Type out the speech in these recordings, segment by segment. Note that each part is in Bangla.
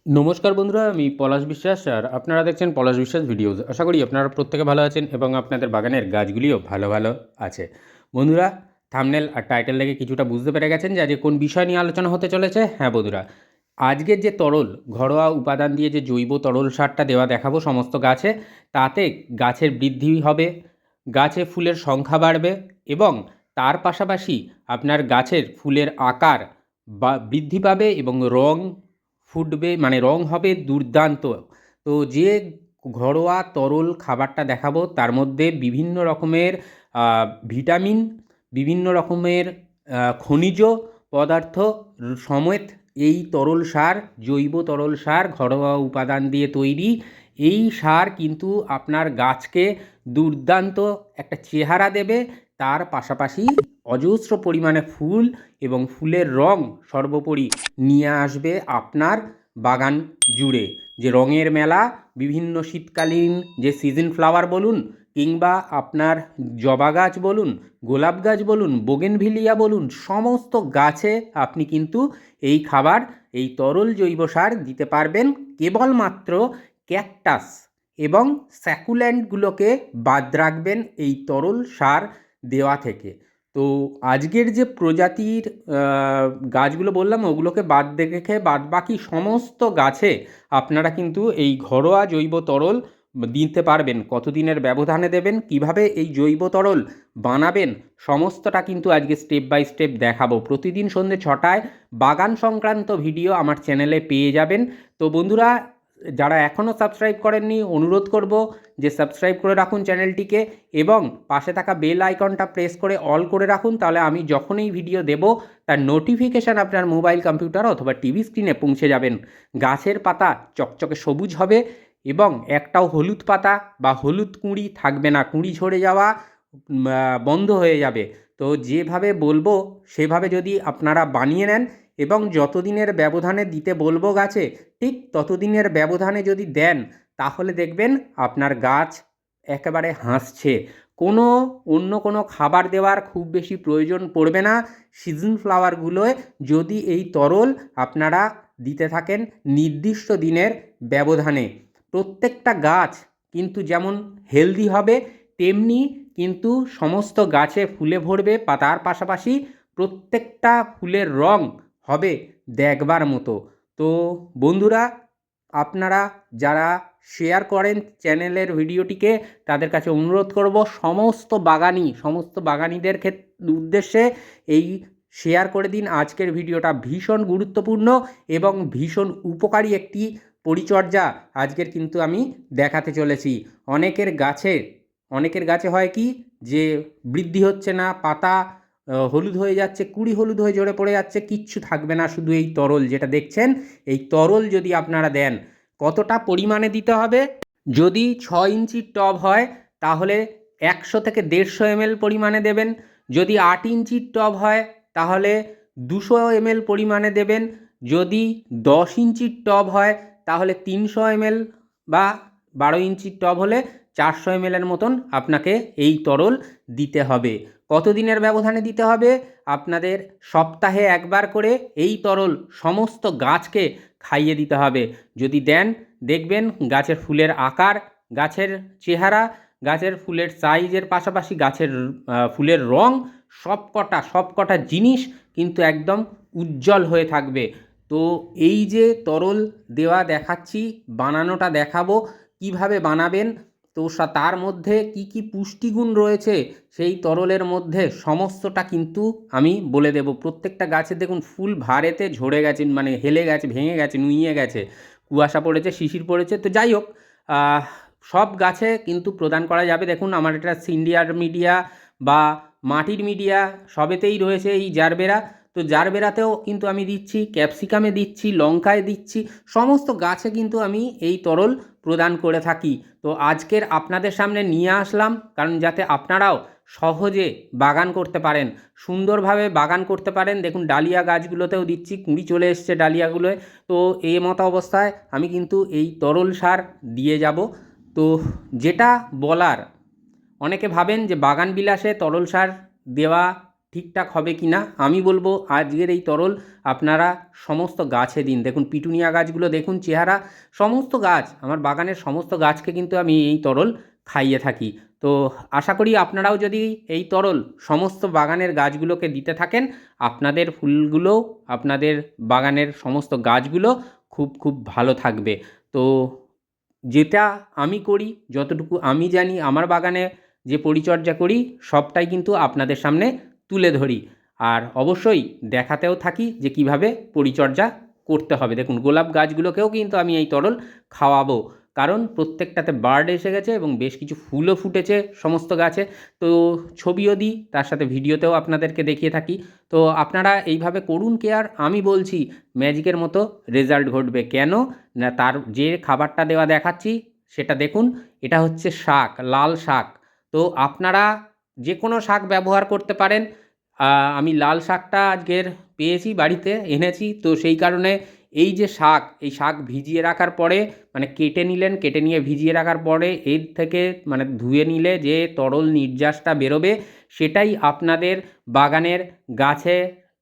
নমস্কার বন্ধুরা, আমি পলাশ বিশ্বাস আর আপনারা দেখছেন পলাশ বিশ্বাস ভিডিওস। আশা করি আপনারা প্রত্যেকে ভালো আছেন এবং আপনাদের বাগানের গাছগুলিও ভালো ভালো আছে। বন্ধুরা, থাম্বনেল আর টাইটেল দেখে কিছুটা বুঝতে পেরে গেছেন যে আজকে কোন বিষয় নিয়ে আলোচনা হতে চলেছে। হ্যাঁ বন্ধুরা, আজকের যে তরল ঘরোয়া উপাদান দিয়ে যে জৈব তরল সারটা দেওয়া দেখাবো সমস্ত গাছে, তাতে গাছের বৃদ্ধি হবে, গাছে ফুলের সংখ্যা বাড়বে এবং তার পাশাপাশি আপনার গাছের ফুলের আকার বা বৃদ্ধি পাবে এবং রং ফুটবে, মানে রং হবে দুর্দান্ত। তো যে ঘরোয়া তরল খাবারটা দেখাবো তার মধ্যে বিভিন্ন রকমের ভিটামিন, বিভিন্ন রকমের খনিজ পদার্থ সমেত এই তরল সার, জৈব তরল সার ঘরোয়া উপাদান দিয়ে তৈরি। এই সার কিন্তু আপনার গাছকে দুর্দান্ত একটা চেহারা দেবে, তার পাশাপাশি অজস্র পরিমাণে ফুল এবং ফুলের রং সর্বোপরি নিয়ে আসবে আপনার বাগান জুড়ে। যে রঙের মেলা, বিভিন্ন শীতকালীন যে সিজন ফ্লাওয়ার বলুন, কিংবা আপনার জবা গাছ বলুন, গোলাপ গাছ বলুন, বোগেনভিলিয়া বলুন, সমস্ত গাছে আপনি কিন্তু এই খাবার, এই তরল জৈব সার দিতে পারবেন। কেবলমাত্র ক্যাকটাস এবং স্যাকুল্যান্টগুলোকে বাদ রাখবেন এই তরল সার দেওয়া থেকে। তো আজকের যে প্রজাতির গাছগুলো বললাম ওগুলোকে বাদ রেখে বাদবাকি সমস্ত গাছে আপনারা কিন্তু এই ঘরোয়া জৈব তরল দিতে পারবেন। কতদিনের ব্যবধানে দেবেন, কিভাবে এই জৈব তরল বানাবেন, সমস্তটা কিন্তু আজকে স্টেপ বাই স্টেপ দেখাবো। প্রতিদিন সন্ধ্যে 6টায় বাগান সংক্রান্ত ভিডিও আমার চ্যানেলে পেয়ে যাবেন। তো বন্ধুরা, যারা এখনও সাবস্ক্রাইব করেননি, অনুরোধ করব যে সাবস্ক্রাইব করে রাখুন চ্যানেলটিকে এবং পাশে থাকা বেল আইকনটা প্রেস করে অল করে রাখুন। তাহলে আমি যখনই ভিডিও দেব তার নোটিফিকেশান আপনার মোবাইল, কম্পিউটার অথবা টিভি স্ক্রিনে পৌঁছে যাবেন। গাছের পাতা চকচকে সবুজ হবে এবং একটাও হলুদ পাতা বা হলুদ কুঁড়ি থাকবে না, কুঁড়ি ঝরে যাওয়া বন্ধ হয়ে যাবে। তো যেভাবে বলবো সেভাবে যদি আপনারা বানিয়ে নেন এবং যতদিনের ব্যবধানে দিতে বলবো গাছে ঠিক ততদিনের ব্যবধানে যদি দেন, তাহলে দেখবেন আপনার গাছ একেবারে হাসছে। কোনো অন্য কোনো খাবার দেওয়ার খুব বেশি প্রয়োজন পড়বে না সিজন ফ্লাওয়ারগুলোয়, যদি এই তরল আপনারা দিতে থাকেন নির্দিষ্ট দিনের ব্যবধানে। প্রত্যেকটা গাছ কিন্তু যেমন হেলদি হবে, তেমনি কিন্তু সমস্ত গাছে ফুলে ভরবে। তার পাশাপাশি প্রত্যেকটা ফুলের রং হবে দেখবার মতো। তো বন্ধুরা, আপনারা যারা শেয়ার করেন চ্যানেলের ভিডিওটিকে, তাদের কাছে অনুরোধ করব সমস্ত বাগানিদের উদ্দেশ্যে এই শেয়ার করে দিন। আজকের ভিডিওটা ভীষণ গুরুত্বপূর্ণ এবং ভীষণ উপকারী একটি পরিচর্যা আজকের কিন্তু আমি দেখাতে চলেছি। অনেকের গাছে হয় কি, যে বৃদ্ধি হচ্ছে না, পাতা হলুদ হয়ে যাচ্ছে, কুঁড়ি হলুদ হয়ে ঝরে পড়ে যাচ্ছে, কিচ্ছু থাকবে না, শুধু এই তরল যেটা দেখছেন এই তরল যদি আপনারা দেন। কতটা পরিমাণে দিতে হবে? যদি 6 ইঞ্চির টব হয় তাহলে 100 থেকে 150 ml পরিমাণে দেবেন। যদি 8 ইঞ্চির টব হয় তাহলে 200 ml পরিমাণে দেবেন। যদি 10 ইঞ্চির টব হয় তাহলে 300 ml, বা 12 ইঞ্চির টব হলে 400 ml মতন আপনাকে এই তরল দিতে হবে। কতদিনের ব্যবধানে দিতে হবে? আপনাদের সপ্তাহে একবার করে এই তরল সমস্ত গাছকে খাইয়ে দিতে হবে। যদি দেন, দেখবেন গাছের ফুলের আকার, গাছের চেহারা, গাছের ফুলের সাইজের পাশাপাশি গাছের ফুলের রং, সবকটা জিনিস কিন্তু একদম উজ্জ্বল হয়ে থাকবে। তো এই যে তরল দেওয়া দেখাচ্ছি, বানানোটা দেখাবো, কিভাবে বানাবেন, তো তার মধ্যে কি কি পুষ্টিগুণ রয়েছে সেই তরলের মধ্যে সমস্তটা কিন্তু আমি বলে দেব। প্রত্যেকটা গাছে দেখুন ফুল ভারেতে ঝরে গেছে, মানে হেলে গেছে, ভেঙে গেছে, নুইয়ে গেছে, কুয়াশা পড়েছে, শিশির পড়েছে। তো যাই হোক, সব গাছে কিন্তু প্রদান করা যাবে। দেখুন আমার এটা সিন্ডিয়ার মিডিয়া বা মাটির মিডিয়া সবেতেই রয়েছে এই জারবেরা। তো জারবেরাতেও কিন্তু আমি দিচ্ছি, ক্যাপসিকামে দিচ্ছি, লঙ্কায় দিচ্ছি, সমস্ত গাছে কিন্তু আমি এই তরল প্রদান করে থাকি। তো আজকের আপনাদের সামনে নিয়ে আসলাম কারণ যাতে আপনারাও সহজে বাগান করতে পারেন, সুন্দরভাবে বাগান করতে পারেন। দেখুন ডালিয়া গাছগুলোতেও দিচ্ছি, কুঁড়ি চলে এসছে ডালিয়াগুলোয়। তো এই মতো অবস্থায় আমি কিন্তু এই তরল সার দিয়ে যাব। তো যেটা বলার, অনেকে ভাবেন যে বাগান বিলাসে তরল সার দেওয়া ঠিকঠাক হবে কি না আমি বলবো আজকের এই তরল আপনারা সমস্ত গাছে দিন। দেখুন পিটুনিয়া গাছগুলো দেখুন চেহারা, সমস্ত গাছ আমার বাগানের সমস্ত গাছকে কিন্তু আমি এই তরল খাইয়ে থাকি। তো আশা করি আপনারাও যদি এই তরল সমস্ত বাগানের গাছগুলোকে দিতে থাকেন, আপনাদের ফুলগুলো, আপনাদের বাগানের সমস্ত গাছগুলো খুব খুব ভালো থাকবে। তো যেটা আমি করি, যতটুকু আমি জানি, আমার বাগানে যে পরিচর্যা করি সবটাই কিন্তু আপনাদের সামনে তুলে ধরি, আর অবশ্যই দেখাতেও থাকি যে কিভাবে পরিচর্যা করতে হবে। দেখুন গোলাপ গাছগুলোকেও কিন্তু আমি এই তরল খাওয়াবো, কারণ প্রত্যেকটাতে বার্ড এসে গেছে এবং বেশ কিছু ফুলও ফুটেছে সমস্ত গাছে। তো ছবিও দিই, তার সাথে ভিডিওতেও আপনাদেরকে দেখিয়ে থাকি। তো আপনারা এইভাবে করুন কেয়ার, আমি বলছি ম্যাজিকের মতো রেজাল্ট ঘটবে। কেন না, তার যে খাবারটা দেওয়া দেখাচ্ছি সেটা দেখুন, এটা হচ্ছে শাক, লাল শাক। তো আপনারা যে কোনো শাক ব্যবহার করতে পারেন। আমি লাল শাকটা আজকের পেয়েছি, বাড়িতে এনেছি, তো সেই কারণে এই যে শাক, এই শাক ভিজিয়ে রাখার পরে মানে কেটে নিলেন, কেটে নিয়ে ভিজিয়ে রাখার পরে এর থেকে মানে ধুয়ে নিলে যে তরল নির্যাসটা বেরোবে সেটাই আপনাদের বাগানের গাছে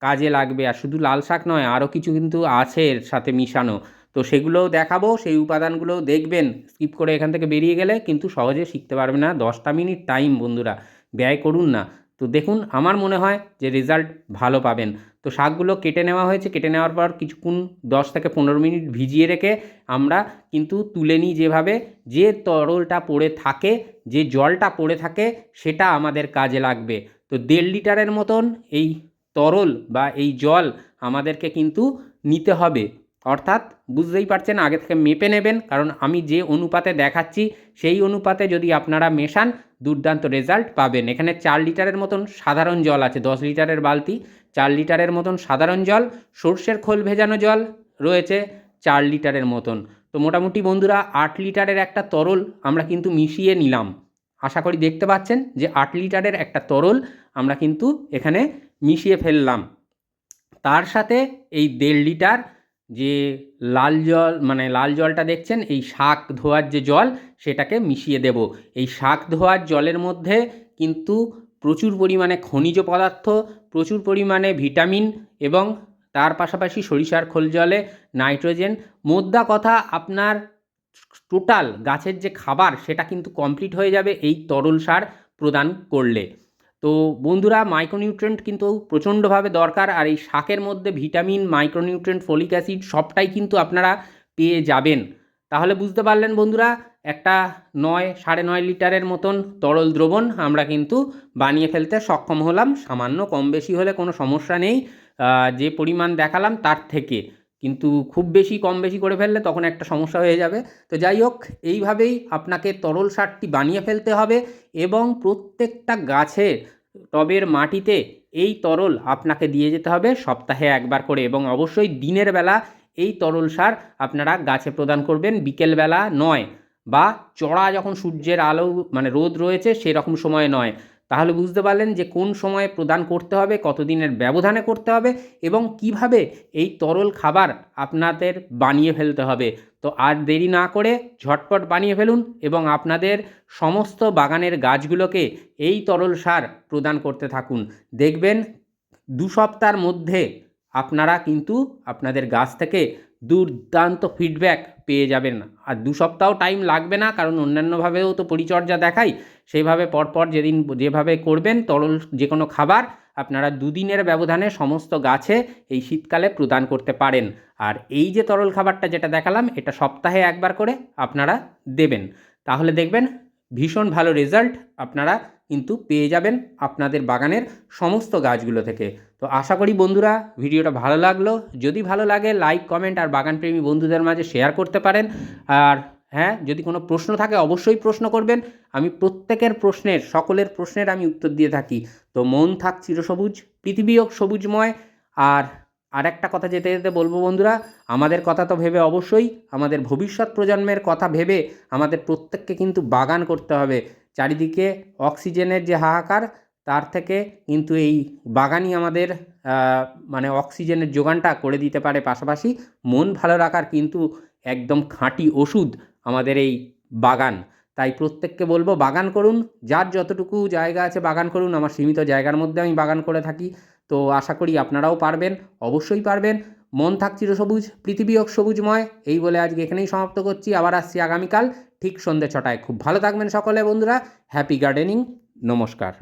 কাজে লাগবে। আর শুধু লাল শাক নয়, আরও কিছু কিন্তু আছে এর সাথে মিশানো, তো সেগুলোও দেখাবো, সেই উপাদানগুলোও দেখবেন। স্কিপ করে এখান থেকে বেরিয়ে গেলে কিন্তু সহজে শিখতে পারবে না। 10টা মিনিট টাইম বন্ধুরা ব্যয় করুন না। তো দেখুন আমার মনে হয় যে রেজাল্ট ভালো পাবেন। তো শাকগুলো কেটে নেওয়া হয়েছে, কেটে নেওয়ার পর কিছুক্ষণ 10 থেকে 15 মিনিট ভিজিয়ে রেখে আমরা কিন্তু তুলে নিই। যেভাবে যে তরলটা পড়ে থাকে, যে জলটা পড়ে থাকে সেটা আমাদের কাজে লাগবে। তো 1.5 লিটারের মতন এই তরল বা এই জল আমাদেরকে কিন্তু নিতে হবে। অর্থাৎ বুঝতেই পারছেন, আগে থেকে মেপে নেবেন, কারণ আমি যে অনুপাতে দেখাচ্ছি সেই অনুপাতে যদি আপনারা মেশান দুর্দান্ত রেজাল্ট পাবেন। এখানে 4 লিটারের মতন সাধারণ জল আছে, 10 লিটারের বালতি, 4 লিটারের মতন সাধারণ জল, সর্ষের খোল ভেজানো জল রয়েছে 4 লিটারের মতন। তো মোটামুটি বন্ধুরা 8 লিটারের একটা তরল আমরা কিন্তু মিশিয়ে নিলাম। আশা করি দেখতে পাচ্ছেন যে 8 লিটারের একটা তরল আমরা কিন্তু এখানে মিশিয়ে ফেললাম। তার সাথে এই 1.5 লিটার যে লাল জল, মানে লাল জলটা দেখছেন, এই শাক ধোয়ার যে জল সেটাকে মিশিয়ে দেব। এই শাক ধোয়ার জলের মধ্যে কিন্তু প্রচুর পরিমাণে খনিজ পদার্থ, প্রচুর পরিমাণে ভিটামিন এবং তার পাশাপাশি সরিষার খোল জলে নাইট্রোজেন, মোদ্দা কথা আপনার টোটাল গাছের যে খাবার সেটা কিন্তু কমপ্লিট হয়ে যাবে এই তরল সার প্রদান করলে। তো বন্ধুরা মাইক্রোনিউট্রিয়েন্ট কিন্তু প্রচণ্ডভাবে দরকার, আর এই শাকের মধ্যে ভিটামিন, মাইক্রোনিউট্রিয়েন্ট, ফলিক অ্যাসিড সবটাই কিন্তু আপনারা পেয়ে যাবেন। তাহলে বুঝতে পারলেন বন্ধুরা, একটা 9-9.5 লিটারের মতন তরল দ্রবণ আমরা কিন্তু বানিয়ে ফেলতে সক্ষম হলাম। সামান্য কম বেশি হলে কোনো সমস্যা নেই, যে পরিমাণ দেখালাম তার থেকে, কিন্তু খুব বেশি কম বেশি করে ফেললে তখন একটা সমস্যা হয়ে যাবে। তো যাই হোক, এইভাবেই আপনাকে তরল সারটি বানিয়ে ফেলতে হবে এবং প্রত্যেকটা গাছের টবের মাটিতে এই তরল আপনাকে দিয়ে যেতে হবে সপ্তাহে একবার করে, এবং অবশ্যই দিনের বেলা এই তরল সার আপনারা গাছে প্রদান করবেন, বিকেলবেলা নয়, বা চড়া যখন সূর্যের আলো মানে রোদ রয়েছে সেরকম সময় নয়। তাহলে বুঝতে পারলেন যে কোন সময়ে প্রদান করতে হবে, কতদিনের ব্যবধানে করতে হবে এবং কিভাবে এই তরল খাবার আপনাদের বানিয়ে ফেলতে হবে। তো আর দেরি না করে ঝটপট বানিয়ে ফেলুন এবং আপনাদের সমস্ত বাগানের গাছগুলোকে এই তরল সার প্রদান করতে থাকুন। দেখবেন 2 সপ্তাহের মধ্যে আপনারা কিন্তু আপনাদের গাছ থেকে দুর্দান্ত ফিডব্যাক পেয়ে যাবেন। আর 2 সপ্তাহ টাইম লাগবে না, কারণ অন্যান্যভাবেও তো পরিচর্যা দেখাই, সেইভাবে পরপর যেদিন যেভাবে করবেন তরল যে কোনো খাবার আপনারা 2 দিনের ব্যবধানে সমস্ত গাছে এই শীতকালে প্রদান করতে পারেন। আর এই যে তরল খাবারটা যেটা দেখালাম এটা সপ্তাহে একবার করে আপনারা দেবেন, তাহলে দেখবেন ভীষণ ভালো রেজাল্ট আপনারা কিন্তু পেয়ে যাবেন আপনাদের বাগানের সমস্ত গাছগুলো থেকে। তো আশা করি বন্ধুরা ভিডিওটা ভালো লাগলো। যদি ভালো লাগে লাইক, কমেন্ট আর বাগানপ্রেমী বন্ধুদের মাঝে শেয়ার করতে পারেন। আর হ্যাঁ, যদি কোনো প্রশ্ন থাকে অবশ্যই প্রশ্ন করবেন, আমি প্রত্যেকের প্রশ্নের, সকলের প্রশ্নের আমি উত্তর দিয়ে থাকি। তো মন থাক চিরসবুজ, পৃথিবী হোক সবুজময়। আর আরেকটা কথা যেতে যেতে বলবো বন্ধুরা, আমাদের কথা তো ভেবে অবশ্যই আমাদের ভবিষ্যৎ প্রজন্মের কথা ভেবে আমাদের প্রত্যেককে কিন্তু বাগান করতে হবে। চারিদিকে অক্সিজেনের যে হাহাকার, তার থেকে কিন্তু এই বাগানই আমাদের মানে অক্সিজেনের যোগানটা করে দিতে পারে। পাশাপাশি মন ভালো রাখার কিন্তু একদম খাঁটি ওষুধ আমাদের এই বাগান। তাই প্রত্যেককে বলবো বাগান করুন, যার যতটুকু জায়গা আছে বাগান করুন। আমার সীমিত জায়গার মধ্যে আমি বাগান করে থাকি, তো আশা করি আপনারাও পারবেন, অবশ্যই পারবেন। মন থাক চিরসবুজ, পৃথিবী হোক সবুজময়, এই বলে আজকে এখানেই সমাপ্ত করছি। আবার আসছি আগামীকাল ঠিক সন্ধ্যে 6টায়। খুব ভালো থাকবেন সকলে বন্ধুরা। হ্যাপি গার্ডেনিং, নমস্কার।